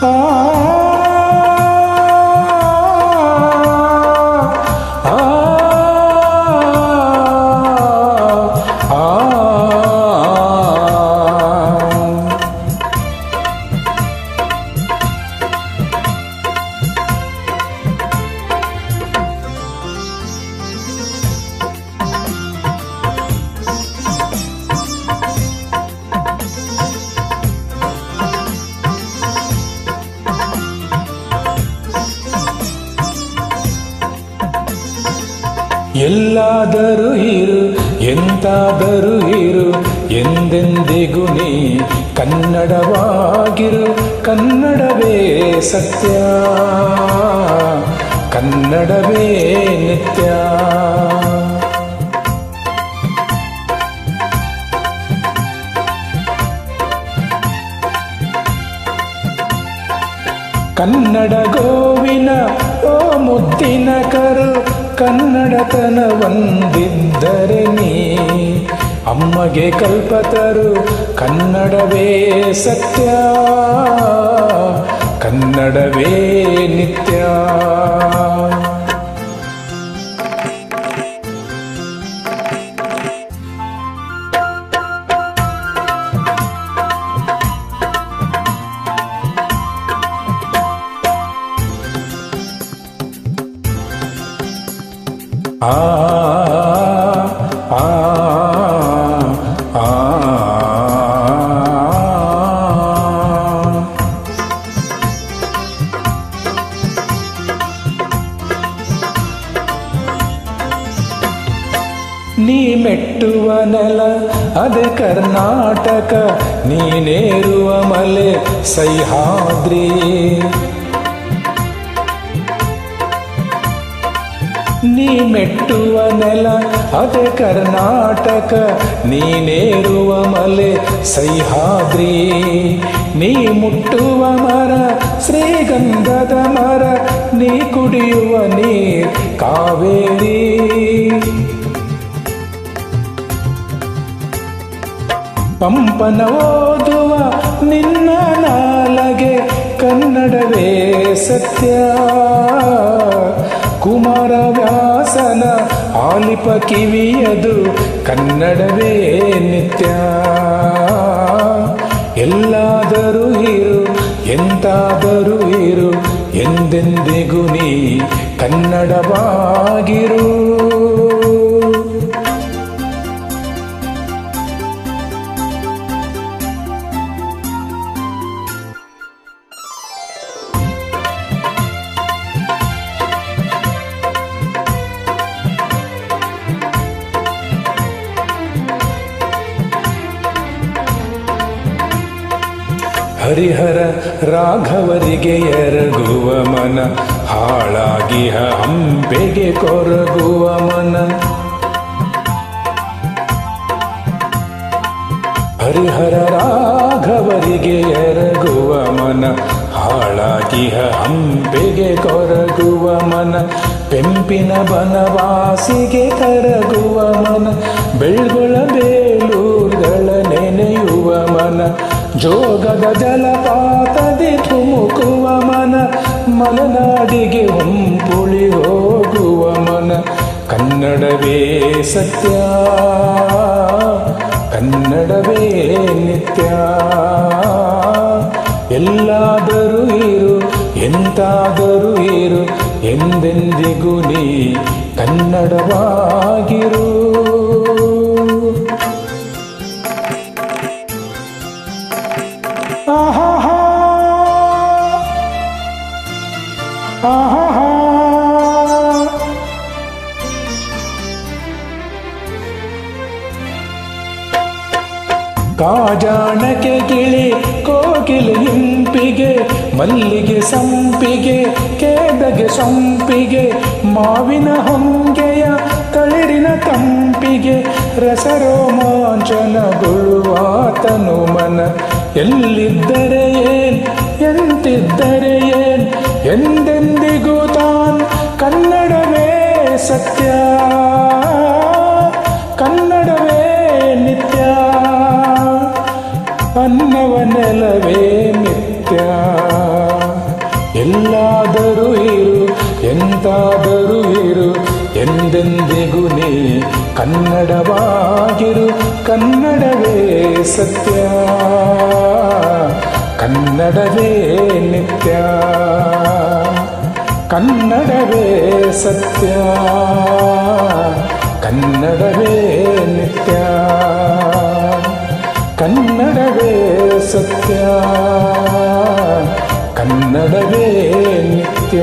ಆ ಎಲ್ಲಾದರೂ ಇರು ಎಂತಾದರೂ ಇರು ಎಂದೆಂದಿಗೂ ನೀ ಕನ್ನಡವಾಗಿರು. ಕನ್ನಡವೇ ಸತ್ಯ, ಕನ್ನಡವೇ ನಿತ್ಯ. ಕನ್ನಡ ಗೋವಿನ ಓ ಮುದ್ದಿನ ಕರು, ಕನ್ನಡತನ ಒಂದಿದ್ದರೆ ನೀ ಅಮ್ಮಗೆ ಕಲ್ಪತರು. ಕನ್ನಡವೇ ಸತ್ಯ, ಕನ್ನಡವೇ ನಿತ್ಯ. ಆ ಆ ಆ ನೀ ಮೆಟ್ಟುವ ನೆಲ ಅದೇ ಕರ್ನಾಟಕ, ನೀನೇರುವ ಮಲೆ ಸಹ್ಯಾದ್ರಿ. ನೀ ಮೆಟ್ಟುವ ನೆಲ ಅದೇ ಕರ್ನಾಟಕ, ನೀನೇರುವ ಮಲೆ ಸಹ್ಯಾದ್ರಿ. ನೀ ಮುಟ್ಟುವ ಮರ ಶ್ರೀಗಂಧದ ಮರ, ನೀ ಕುಡಿಯುವ ನೀರ್ ಕಾವೇರಿ. ಪಂಪನ ಓದುವ ನಿನ್ನ ನಾಲಗೆ, ಕನ್ನಡವೇ ಸತ್ಯ. ಕುಮಾರವ್ಯಾಸನ ಆಲಿಪ ಕಿವಿಯದು, ಕನ್ನಡವೇ ನಿತ್ಯ. ಎಲ್ಲಾದರೂ ಇರು ಎಂತಾದರೂ ಇರು ಎಂದೆಂದಿಗೂ ನೀ ಕನ್ನಡವಾಗಿರು. ಹರಿಹರ ರಾಘವರಿಗೆ ಎರಗುವ ಮನ, ಹಾಳಾಗಿಹ ಹಂಪೆಗೆ ಕೊರಗುವ ಮನ. ಹರಿಹರ ರಾಘವರಿಗೆ ಎರಗುವ ಮನ, ಹಾಳಾಗಿಹ ಹಂಪೆಗೆ ಕೊರಗುವ ಮನ. ಪೆಂಪಿನ ಬನವಾಸಿಗೆ ಕರಗುವ ಮನ, ಬೆಳ್ಗೊಳ ಬೇಲೂರುಗಳ ನೆನೆಯುವ ಮನ. ಜೋಗದ ಜಲಪಾತದಿ ಧುಮುಕುವ ಮನ, ಮಲೆನಾಡಿಗೆ ಹೊಂಪುಳಿ ಹೋಗುವ ಮನ. ಕನ್ನಡವೇ ಸತ್ಯ, ಕನ್ನಡವೇ ನಿತ್ಯ. ಎಲ್ಲಾದರೂ ಇರು ಎಂತಾದರೂ ಇರು ಎಂದೆಂದಿಗೂ ನೀ ಕನ್ನಡವಾಗಿರು. ಆಹಾ ಆಹಾ ಕಾಜಾಣಕ್ಕೆ ಗಿಳಿ ಕೋಗಿಲೆ ಇಂಪಿಗೆ, ಮಲ್ಲಿಗೆ ಸಂಪಿಗೆ ಕೇದಗೆ ಸಂಪಿಗೆ, ಮಾವಿನ ಹೊಂಗೆಯ ತಳಿರಿನ ತಂಪಿಗೆ, ರಸರೋಮಾಂಚನಗೊಳ್ಳುವ ತನು ಮನ. ಎಲ್ಲಿದ್ದರೆ ಏನ್ ಎಂತಿದ್ದರೆ ಏನ್ ಎಂದೆಂದಿಗೂ ತಾನ್ ಕನ್ನಡವೇ ಸತ್ಯ, ಕನ್ನಡವೇ ನಿತ್ಯ. ಅನ್ನವ ನೆಲವೇ ನಿತ್ಯ. ಎಂತಾದರೂ ಇರು ಎಂದೆಂದಿಗೂ ನೀ ಕನ್ನಡವಾಗಿರು. ಕನ್ನಡವೇ ಸತ್ಯ, ಕನ್ನಡವೇ ನಿತ್ಯ, ಕನ್ನಡವೇ ಸತ್ಯ, ಕನ್ನಡವೇ ನಿತ್ಯ, ಕನ್ನಡವೇ ಸತ್ಯ, ಕನ್ನಡವೇ ನಿತ್ಯ.